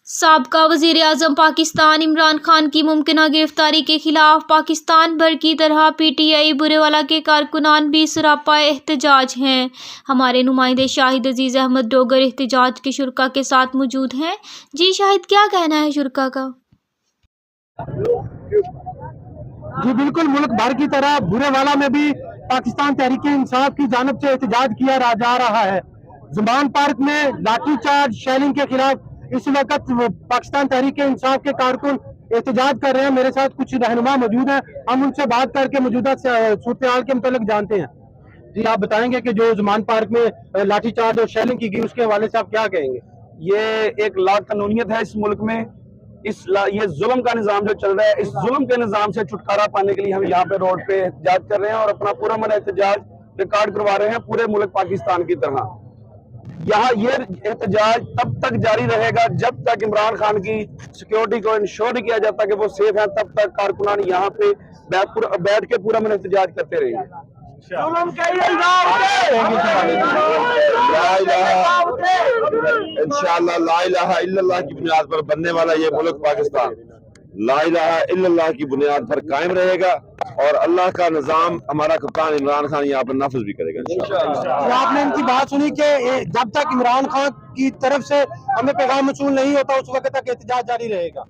साबका वज़ीर आज़म पाकिस्तान इमरान खान की मुमकिना गिरफ्तारी के खिलाफ पाकिस्तान भर की तरह पीटीआई बुरेवाला के कारकुनान भी सरापा एहतजाज हैं। हमारे नुमाइंदे शाहिद अजीज़ अहमद डोगर एहतजाज के शुरका के साथ मौजूद हैं। जी शाहिद, क्या कहना है शुरका का? जी बिल्कुल, मुल्क भर की तरह बुरेवाला में भी पाकिस्तान तहरीक इंसाफ की जानिब से एहतजाज किया जा रहा है। जुबान पार्क में लाठीचार्ज शेलिंग के खिलाफ इस वक्त पाकिस्तान तहरीक इंसाफ के कारकुन एहतजाज कर रहे हैं। मेरे साथ कुछ रहनुमा मौजूद हैं, हम उनसे बात करके मौजूदा सूरत हाल के मुतालिक जानते हैं। जी, आप बताएंगे कि जो जुबान पार्क में लाठीचार्ज और शेलिंग की गई उसके हवाले से आप क्या कहेंगे? ये एक लाकानूनियत है इस मुल्क में। ये जुल्म का निजाम जो चल रहा है, इस जुल्म के निजाम से छुटकारा पाने के लिए हम यहाँ पे रोड पे एहतजाज कर रहे हैं और अपना पूरा मन एहतजाज रिकॉर्ड करवा रहे हैं पूरे मुल्क पाकिस्तान की तरह। यहाँ ये एहतजाज तब तक जारी रहेगा जब तक इमरान खान की सिक्योरिटी को इंश्योर किया जाता कि वो सेफ है, तब तक कारकुनान यहाँ पे बैठ के पूरा मन एहतजाज करते रहेंगे। इंशाअल्लाह ला इलाहा इल्लल्लाह की बुनियाद पर बनने वाला ये मुल्क पाकिस्तान ला इलाहा इल्लल्लाह की बुनियाद पर कायम रहेगा और अल्लाह का निजाम हमारा कप्तान इमरान खान यहाँ पर नाफिज भी करेगा इंशाअल्लाह। आपने इनकी बात सुनी कि जब तक इमरान खान की तरफ से हमें पैगाम मौसूल नहीं होता उस वक्त तक एहतजाज जारी रहेगा।